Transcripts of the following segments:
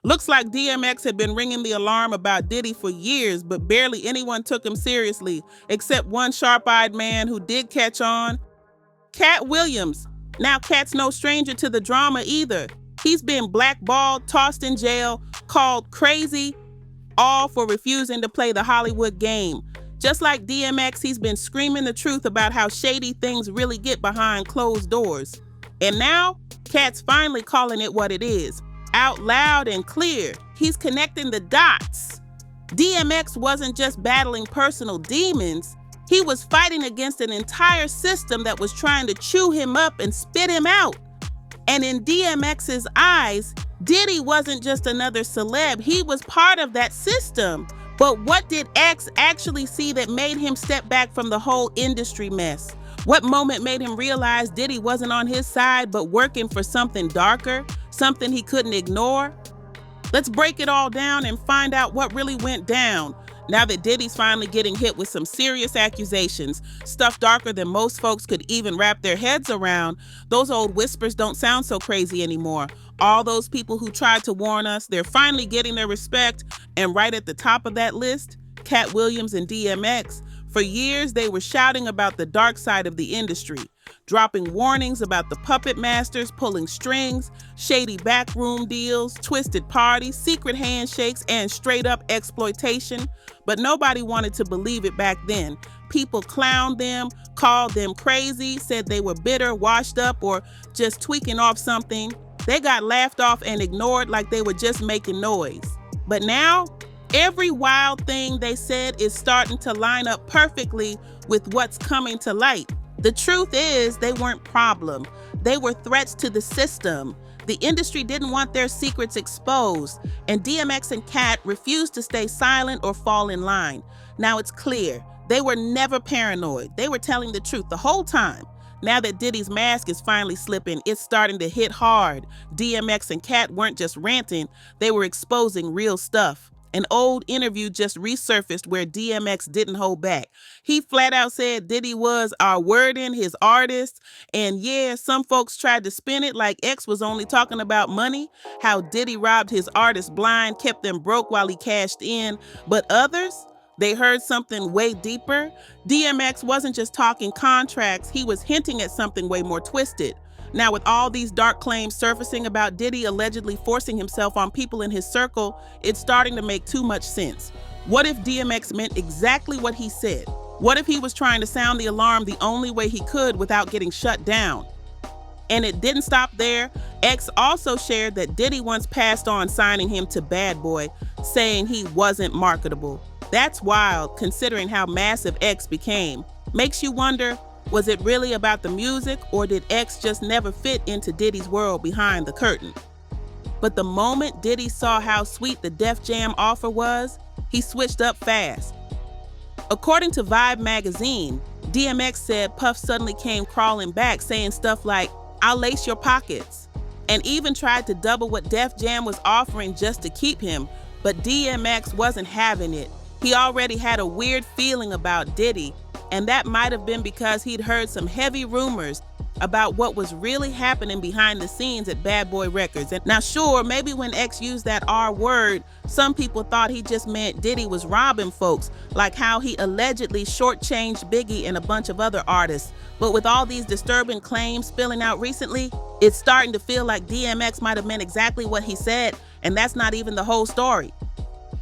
Looks like DMX had been ringing the alarm about Diddy for years, but barely anyone took him seriously, except one sharp-eyed man who did catch on. Katt Williams. Now Katt's no stranger to the drama either. He's been blackballed, tossed in jail, called crazy, all for refusing to play the Hollywood game. Just like DMX, he's been screaming the truth about how shady things really get behind closed doors. And now, Katt's finally calling it what it is, out loud and clear. He's connecting the dots. DMX wasn't just battling personal demons, he was fighting against an entire system that was trying to chew him up and spit him out. And in DMX's eyes, Diddy wasn't just another celeb, he was part of that system. But what did X actually see that made him step back from the whole industry mess? What moment made him realize Diddy wasn't on his side but working for something darker, something he couldn't ignore? Let's break it all down and find out what really went down. Now that Diddy's finally getting hit with some serious accusations, stuff darker than most folks could even wrap their heads around, those old whispers don't sound so crazy anymore. All those people who tried to warn us, they're finally getting their respect, and right at the top of that list, Katt Williams and DMX. For years, they were shouting about the dark side of the industry, dropping warnings about the puppet masters pulling strings, shady backroom deals, twisted parties, secret handshakes, and straight-up exploitation. But nobody wanted to believe it back then. People clowned them, called them crazy, said they were bitter, washed up, or just tweaking off something. They got laughed off and ignored like they were just making noise. But now, every wild thing they said is starting to line up perfectly with what's coming to light. The truth is, they weren't problem. They were threats to the system. The industry didn't want their secrets exposed, and DMX and Katt refused to stay silent or fall in line. Now it's clear, they were never paranoid. They were telling the truth the whole time. Now that Diddy's mask is finally slipping, it's starting to hit hard. DMX and Katt weren't just ranting, they were exposing real stuff. An old interview just resurfaced where DMX didn't hold back. He flat out said Diddy was our wording, his artist. And yeah, some folks tried to spin it like X was only talking about money, how Diddy robbed his artists blind, kept them broke while he cashed in. But others, they heard something way deeper. DMX wasn't just talking contracts, he was hinting at something way more twisted. Now, with all these dark claims surfacing about Diddy allegedly forcing himself on people in his circle, it's starting to make too much sense. What if DMX meant exactly what he said? What if he was trying to sound the alarm the only way he could without getting shut down? And it didn't stop there. X also shared that Diddy once passed on signing him to Bad Boy, saying he wasn't marketable. That's wild, considering how massive X became. Makes you wonder, was it really about the music, or did X just never fit into Diddy's world behind the curtain? But the moment Diddy saw how sweet the Def Jam offer was, he switched up fast. According to Vibe magazine, DMX said Puff suddenly came crawling back saying stuff like, "I'll lace your pockets," and even tried to double what Def Jam was offering just to keep him, but DMX wasn't having it. He already had a weird feeling about Diddy, and that might have been because he'd heard some heavy rumors about what was really happening behind the scenes at Bad Boy Records. And now sure, maybe when X used that R word, some people thought he just meant Diddy was robbing folks, like how he allegedly shortchanged Biggie and a bunch of other artists. But with all these disturbing claims spilling out recently, it's starting to feel like DMX might have meant exactly what he said, and that's not even the whole story.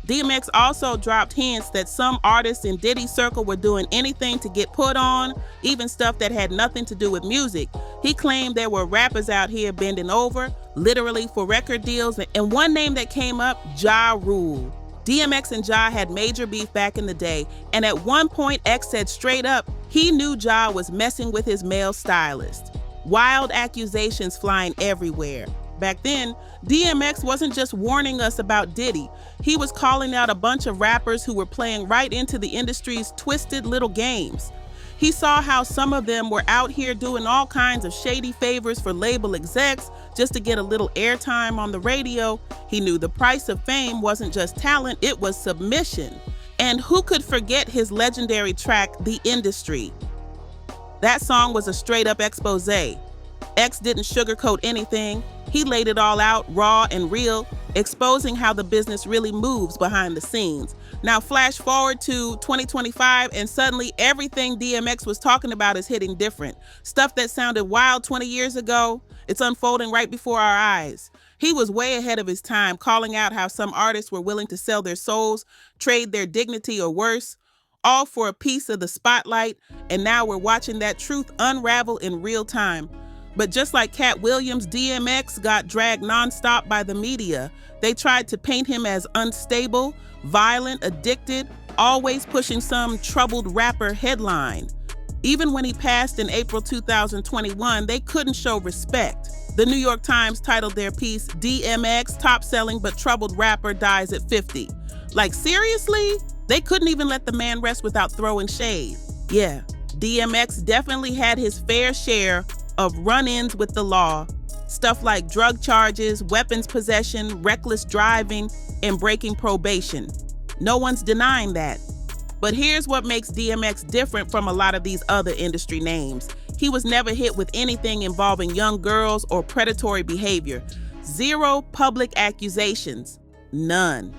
DMX also dropped hints that some artists in Diddy's circle were doing anything to get put on, even stuff that had nothing to do with music. He claimed there were rappers out here bending over, literally for record deals, and one name that came up, Ja Rule. DMX and Ja had major beef back in the day, and at one point X said straight up he knew Ja was messing with his male stylist. Wild accusations flying everywhere. Back then, DMX wasn't just warning us about Diddy. He was calling out a bunch of rappers who were playing right into the industry's twisted little games. He saw how some of them were out here doing all kinds of shady favors for label execs just to get a little airtime on the radio. He knew the price of fame wasn't just talent, it was submission. And who could forget his legendary track, The Industry? That song was a straight-up expose. X didn't sugarcoat anything. He laid it all out, raw and real. exposing how the business really moves behind the scenes. Now flash forward to 2025 and suddenly everything DMX was talking about is hitting different. Stuff that sounded wild 20 years ago, it's unfolding right before our eyes. He was way ahead of his time, calling out how some artists were willing to sell their souls, trade their dignity or worse, all for a piece of the spotlight, and now we're watching that truth unravel in real time. But just like Katt Williams, DMX got dragged nonstop by the media. They tried to paint him as unstable, violent, addicted, always pushing some troubled rapper headline. Even when he passed in April 2021, they couldn't show respect. The New York Times titled their piece, "DMX, top-selling but troubled rapper dies at 50. Like, seriously? They couldn't even let the man rest without throwing shade. Yeah, DMX definitely had his fair share of run-ins with the law. Stuff like drug charges, weapons possession, reckless driving, and breaking probation. No one's denying that. But here's what makes DMX different from a lot of these other industry names. He was never hit with anything involving young girls or predatory behavior. Zero public accusations. None.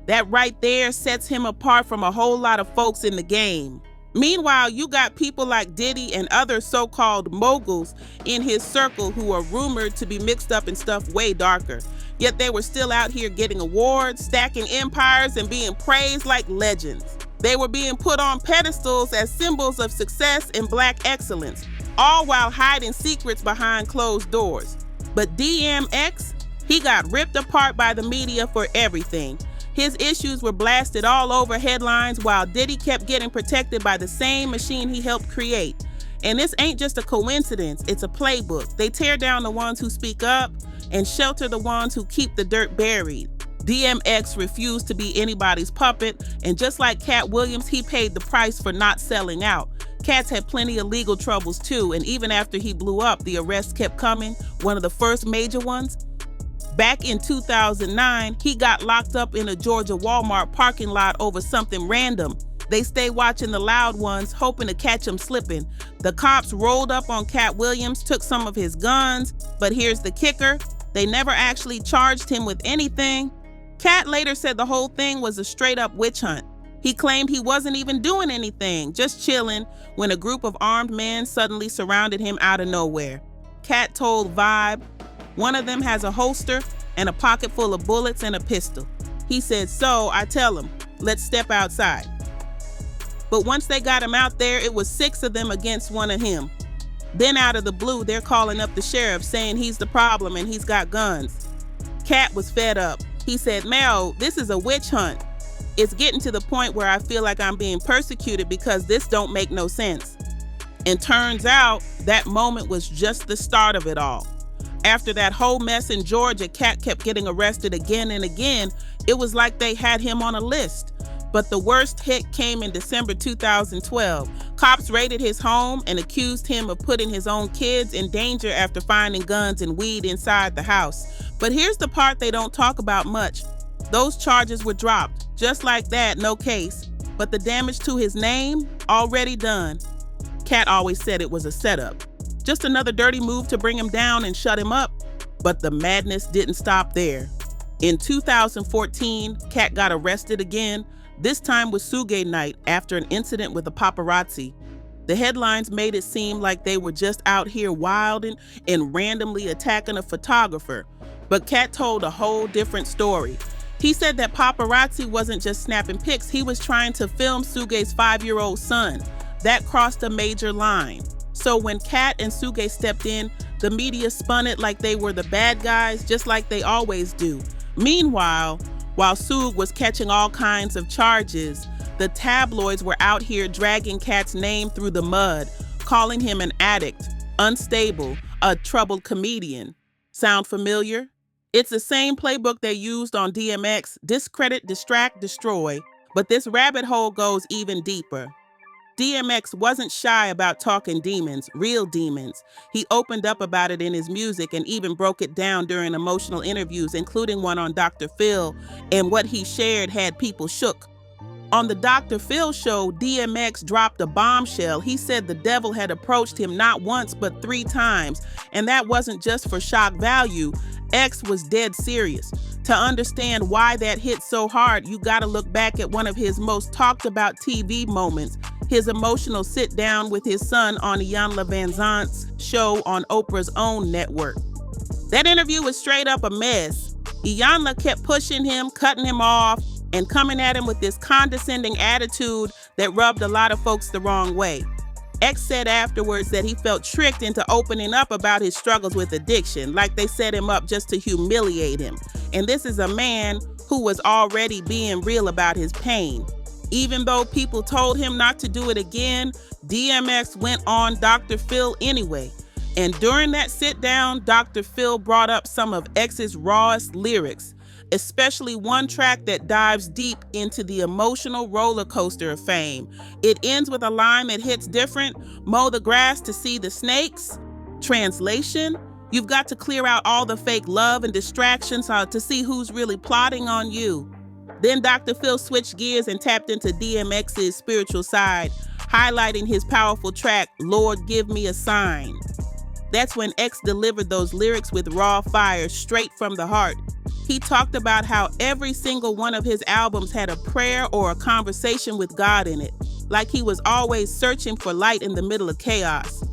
That right there sets him apart from a whole lot of folks in the game. Meanwhile, you got people like Diddy and other so-called moguls in his circle who are rumored to be mixed up in stuff way darker. Yet they were still out here getting awards, stacking empires, and being praised like legends. They were being put on pedestals as symbols of success and Black excellence, all while hiding secrets behind closed doors. But DMX, he got ripped apart by the media for everything. His issues were blasted all over headlines while Diddy kept getting protected by the same machine he helped create. And this ain't just a coincidence, it's a playbook. They tear down the ones who speak up and shelter the ones who keep the dirt buried. DMX refused to be anybody's puppet, and just like Katt Williams, he paid the price for not selling out. Katt's had plenty of legal troubles too, and even after he blew up, the arrests kept coming, one of the first major ones. Back in 2009, he got locked up in a Georgia Walmart parking lot over something random. They stay watching the loud ones, hoping to catch him slipping. The cops rolled up on Katt Williams, took some of his guns, but here's the kicker, they never actually charged him with anything. Katt later said the whole thing was a straight-up witch hunt. He claimed he wasn't even doing anything, just chilling, when a group of armed men suddenly surrounded him out of nowhere. Katt told Vibe, one of them has a holster and a pocket full of bullets and a pistol. He said, so I tell him, let's step outside. But once they got him out there, it was 6 of them against one of him. Then out of the blue, they're calling up the sheriff saying he's the problem and he's got guns. Katt was fed up. He said, Mel, this is a witch hunt. It's getting to the point where I feel like I'm being persecuted because this don't make no sense. And turns out that moment was just the start of it all. After that whole mess in Georgia, Katt kept getting arrested again and again. It was like they had him on a list. But the worst hit came in December 2012. Cops raided his home and accused him of putting his own kids in danger after finding guns and weed inside the house. But here's the part they don't talk about much. Those charges were dropped. Just like that, no case. But the damage to his name, already done. Katt always said it was a setup. Just another dirty move to bring him down and shut him up. But the madness didn't stop there. In 2014, Katt got arrested again, this time with Suge Night after an incident with a paparazzi. The headlines made it seem like they were just out here wilding and randomly attacking a photographer. But Katt told a whole different story. He said that paparazzi wasn't just snapping pics, he was trying to film Suge's 5-year-old son. That crossed a major line. So when Katt and Suge stepped in, the media spun it like they were the bad guys, just like they always do. Meanwhile, while Suge was catching all kinds of charges, the tabloids were out here dragging Katt's name through the mud, calling him an addict, unstable, a troubled comedian. Sound familiar? It's the same playbook they used on DMX, discredit, distract, destroy, but this rabbit hole goes even deeper. DMX wasn't shy about talking demons, real demons. He opened up about it in his music and even broke it down during emotional interviews, including one on Dr. Phil, and what he shared had people shook. On the Dr. Phil show, DMX dropped a bombshell. He said the devil had approached him not once but 3 times, and that wasn't just for shock value. X was dead serious, To understand why that hit so hard, you gotta look back at one of his most talked about TV moments, his emotional sit down with his son on Iyanla Vanzant's show on Oprah's own network. That interview was straight up a mess. Iyanla kept pushing him, cutting him off, and coming at him with this condescending attitude that rubbed a lot of folks the wrong way. X said afterwards that he felt tricked into opening up about his struggles with addiction, like they set him up just to humiliate him. And this is a man who was already being real about his pain. Even though people told him not to do it again, DMX went on Dr. Phil anyway. And during that sit down, Dr. Phil brought up some of X's rawest lyrics, especially one track that dives deep into the emotional roller coaster of fame. It ends with a line that hits different: mow the grass to see the snakes. Translation: you've got to clear out all the fake love and distractions to see who's really plotting on you. Then Dr. Phil switched gears and tapped into DMX's spiritual side, highlighting his powerful track, Lord Give Me a Sign. That's when X delivered those lyrics with raw fire, straight from the heart. He talked about how every single one of his albums had a prayer or a conversation with God in it, like he was always searching for light in the middle of chaos.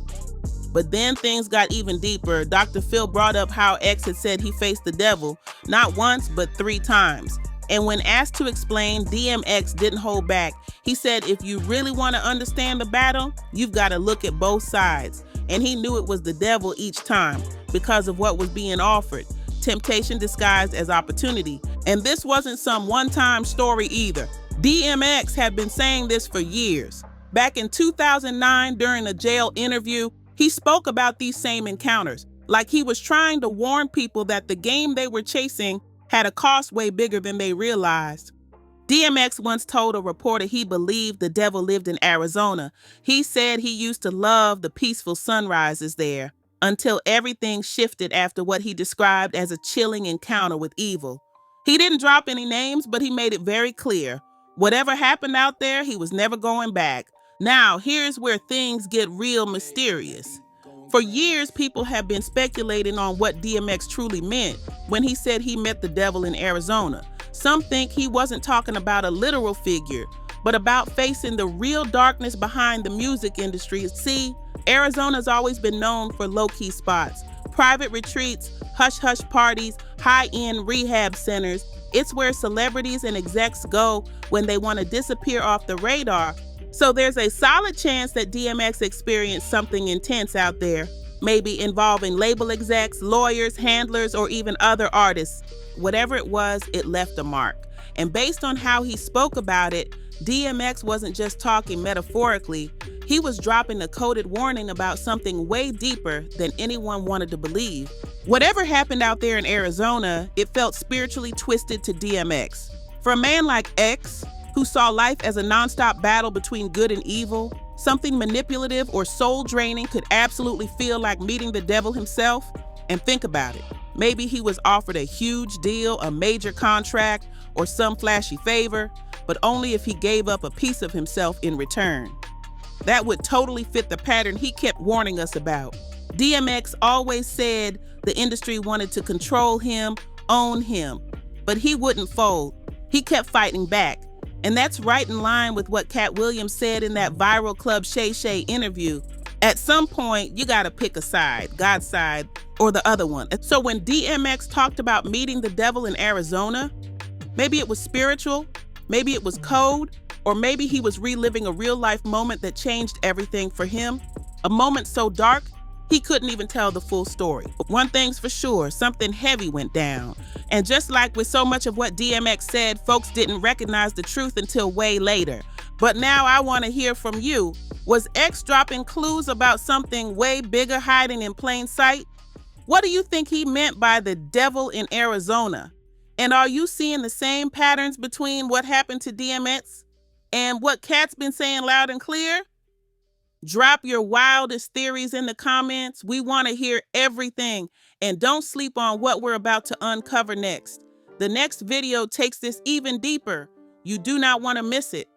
But then things got even deeper. Dr. Phil brought up how X had said he faced the devil, not once, but 3 times. And when asked to explain, DMX didn't hold back. He said, if you really want to understand the battle, you've got to look at both sides. And he knew it was the devil each time because of what was being offered. Temptation disguised as opportunity. And this wasn't some one-time story either. DMX had been saying this for years. Back in 2009, during a jail interview, he spoke about these same encounters, like he was trying to warn people that the game they were chasing had a cost way bigger than they realized. DMX once told a reporter he believed the devil lived in Arizona. He said he used to love the peaceful sunrises there, until everything shifted after what he described as a chilling encounter with evil. He didn't drop any names, but he made it very clear. Whatever happened out there, he was never going back. Now, here's where things get real mysterious. For years, people have been speculating on what DMX truly meant when he said he met the devil in Arizona. Some think he wasn't talking about a literal figure, but about facing the real darkness behind the music industry. See, Arizona's always been known for low-key spots, private retreats, hush-hush parties, high-end rehab centers. It's where celebrities and execs go when they want to disappear off the radar. So there's a solid chance that DMX experienced something intense out there, maybe involving label execs, lawyers, handlers, or even other artists. Whatever it was, it left a mark. And based on how he spoke about it, DMX wasn't just talking metaphorically. He was dropping a coded warning about something way deeper than anyone wanted to believe. Whatever happened out there in Arizona, it felt spiritually twisted to DMX. For a man like X, who saw life as a nonstop battle between good and evil, something manipulative or soul-draining could absolutely feel like meeting the devil himself. And think about it. Maybe he was offered a huge deal, a major contract, or some flashy favor, but only if he gave up a piece of himself in return. That would totally fit the pattern he kept warning us about. DMX always said the industry wanted to control him, own him, but he wouldn't fold. He kept fighting back. And that's right in line with what Katt Williams said in that viral Club Shay Shay interview. At some point, you gotta pick a side, God's side or the other one. So when DMX talked about meeting the devil in Arizona, maybe it was spiritual, maybe it was code, or maybe he was reliving a real-life moment that changed everything for him. A moment so dark, he couldn't even tell the full story. But one thing's for sure, something heavy went down. And just like with so much of what DMX said, folks didn't recognize the truth until way later. But now I want to hear from you. Was X dropping clues about something way bigger hiding in plain sight? What do you think he meant by the devil in Arizona? And are you seeing the same patterns between what happened to DMX and what Katt's been saying loud and clear? Drop your wildest theories in the comments. We want to hear everything. And don't sleep on what we're about to uncover next. The next video takes this even deeper. You do not want to miss it.